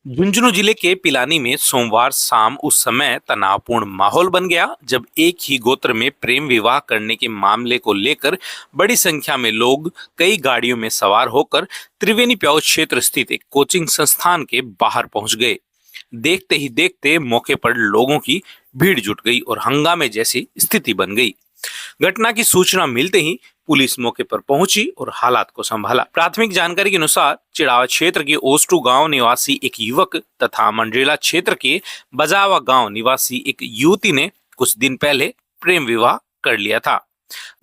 झुंझुनू जिले के पिलानी में सोमवार शाम उस समय तनावपूर्ण माहौल बन गया जब एक ही गोत्र में प्रेम विवाह करने के मामले को लेकर बड़ी संख्या में लोग कई गाड़ियों में सवार होकर त्रिवेणी प्याऊ क्षेत्र स्थित एक कोचिंग संस्थान के बाहर पहुंच गए। देखते ही देखते मौके पर लोगों की भीड़ जुट गई और हंगामे जैसी स्थिति बन गई। घटना की सूचना मिलते ही पुलिस मौके पर पहुंची और हालात को संभाला। प्राथमिक जानकारी के अनुसार चिड़ावा क्षेत्र के ओस्टू गांव निवासी एक युवक तथा मंडरेला क्षेत्र के बजावा गांव निवासी एक युवती ने कुछ दिन पहले प्रेम विवाह कर लिया था।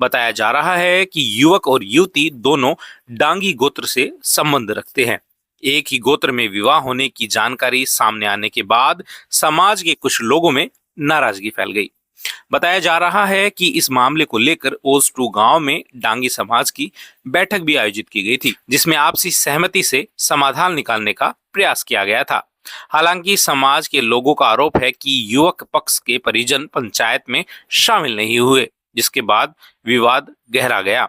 बताया जा रहा है कि युवक और युवती दोनों डांगी गोत्र से संबंध रखते हैं। एक ही गोत्र में विवाह होने की जानकारी सामने आने के बाद समाज के कुछ लोगों में नाराजगी फैल गई। बताया जा रहा है कि इस मामले को लेकर ओस-2 गांव में डांगी समाज की बैठक भी आयोजित की गई थी, जिसमें आपसी सहमति से समाधान निकालने का प्रयास किया गया था। हालांकि समाज के लोगों का आरोप है कि युवक पक्ष के परिजन पंचायत में शामिल नहीं हुए, जिसके बाद विवाद गहरा गया।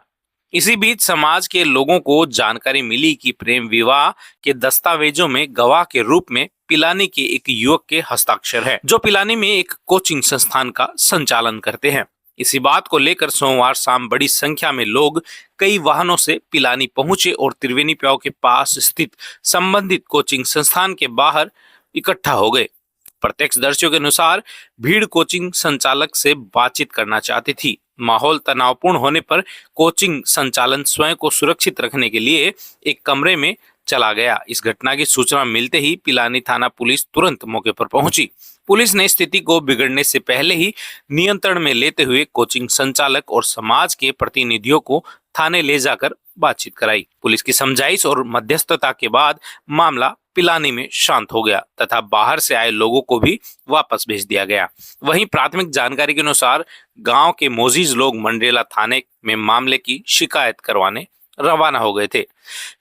इसी बीच समाज के लोगों को जानकारी मिली कि प्रेम विवाह के दस्तावेजों में गवाह के रूप में पिलानी के एक युवक के हस्ताक्षर है, जो पिलानी में एक कोचिंग संस्थान का संचालन करते हैं। इसी बात को लेकर सोमवार शाम बड़ी संख्या में लोग कई वाहनों से पिलानी पहुंचे और त्रिवेणी प्याऊ के पास स्थित संबंधित कोचिंग संस्थान के बाहर इकट्ठा हो गए। प्रत्यक्षदर्शियों के अनुसार भीड़ कोचिंग संचालक से बातचीत करना चाहती थी। माहौल तनावपूर्ण होने पर कोचिंग संचालन स्वयं को सुरक्षित रखने के लिए एक कमरे में चला गया। इस घटना की सूचना मिलते ही पिलानी थाना पुलिस तुरंत मौके पर पहुंची। पुलिस ने स्थिति को बिगड़ने से पहले ही नियंत्रण में लेते हुए कोचिंग संचालक और समाज के प्रतिनिधियों को थाने ले जाकर बातचीत कराई। पुलिस की समझाइश और मध्यस्थता के बाद मामला पिलानी में शांत हो गया तथा बाहर से आए लोगों को भी वापस भेज दिया गया। वहीं प्राथमिक जानकारी के अनुसार गांव के मोजीज लोग मंडरेला थाने में मामले की शिकायत करवाने रवाना हो गए थे।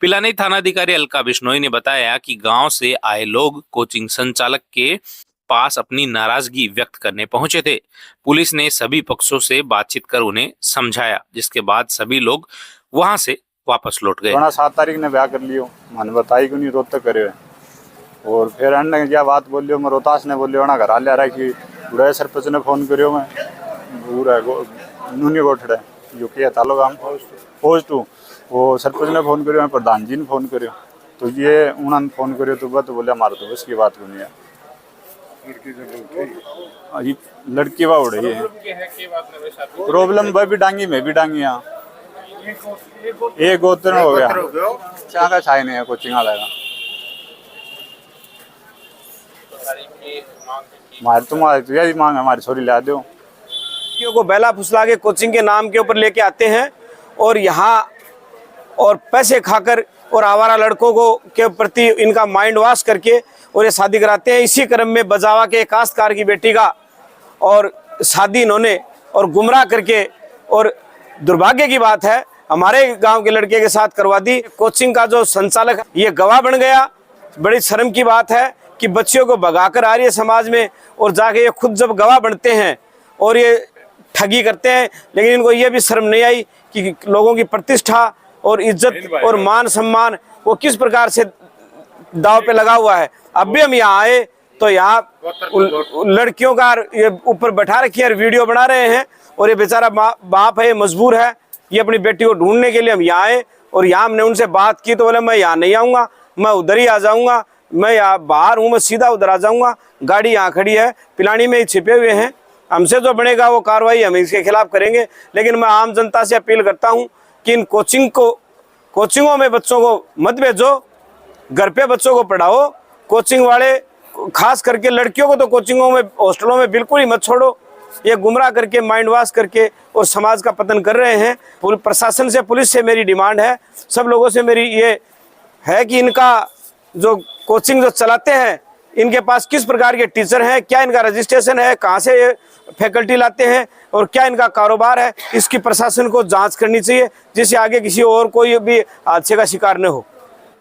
पिलानी थानाधिकारी अलका बिश्नोई ने बताया कि गांव से आए लोग कोचिंग संचालक के पास अपनी नाराजगी व्यक्त करने पहुंचे थे। पुलिस ने सभी पक्षों से बातचीत कर उन्हें समझाया, जिसके बाद सभी लोग वहां से वापस लौट गए। 7 तारीख ने ब्याह कर लियो, मैंने बताई कि नहीं रोहतक करे। और फिर अन्य क्या बात बोलियो, मैं रोहतास ने बोलियो ना घर आ रहा कि बुढ़ाए सरपंच ने फोन करियो, मैं बुढ़ा नूनी गोठड़े जो कि तालुका ओस-2 वो सरपंच ने फोन करियो, मैं प्रधान जी ने फोन करियो, तो ये उन्होंने फोन करियो तो बस बोले हमारे तो बस की बात को नहीं है। लड़की वाह उड़े है प्रॉब्लम भाई भी डांगी में भी डांगी यहाँ एक गोत्र हो गया चाह का छाई नहीं है कोचिंग वाला हमारे तुम्हारी यही मांग है, हमारी छोरी ला दो। को बेला फुसला के कोचिंग के नाम के ऊपर लेके आते हैं और यहाँ और पैसे खाकर और आवारा लड़कों को के प्रति इनका माइंड वॉश करके और ये शादी कराते हैं। इसी क्रम में बजावा के काश्तकार की बेटी का और शादी इन्होंने और गुमराह करके, और दुर्भाग्य की बात है हमारे गांव के लड़के के साथ करवा दी। कोचिंग का जो संचालक ये गवाह बन गया। बड़ी शर्म की बात है कि बच्चियों को भगाकर आ रही है समाज में और जाके ये खुद जब गवाह बनते हैं और ये ठगी करते हैं, लेकिन इनको ये भी शर्म नहीं आई कि लोगों की प्रतिष्ठा और इज्जत और मान सम्मान वो किस प्रकार से दाव पे लगा हुआ है। अब भी हम यहाँ आए तो यहाँ लड़कियों का ये ऊपर बैठा रखी है, वीडियो बना रहे हैं और ये बेचारा बाप है, ये मजबूर है, ये अपनी बेटी को ढूंढने के लिए हम यहाँ आए। और यहाँ हमने उनसे बात की तो बोले मैं यहाँ नहीं आऊँगा, मैं उधर ही आ जाऊँगा, मैं यहाँ बाहर हूँ, मैं सीधा उधर आ जाऊँगा। गाड़ी यहाँ खड़ी है, पिलानी में ही छिपे हुए हैं, हमसे जो बनेगा वो कार्रवाई हम इसके खिलाफ करेंगे। लेकिन मैं आम जनता से अपील करता हूँ कि इन कोचिंगों में बच्चों को मत भेजो, घर पे बच्चों को पढ़ाओ। कोचिंग वाले खास करके लड़कियों को तो कोचिंगों में हॉस्टलों में बिल्कुल ही मत छोड़ो। ये गुमराह करके माइंड वॉश करके और समाज का पतन कर रहे हैं। प्रशासन से पुलिस से मेरी डिमांड है, सब लोगों से मेरी ये है कि इनका जो कोचिंग जो चलाते हैं इनके पास किस प्रकार के टीचर हैं, क्या इनका रजिस्ट्रेशन है, कहाँ से ये फैकल्टी लाते हैं और क्या इनका कारोबार है, इसकी प्रशासन को जांच करनी चाहिए, जिससे आगे किसी और कोई भी हादसे का शिकार न हो।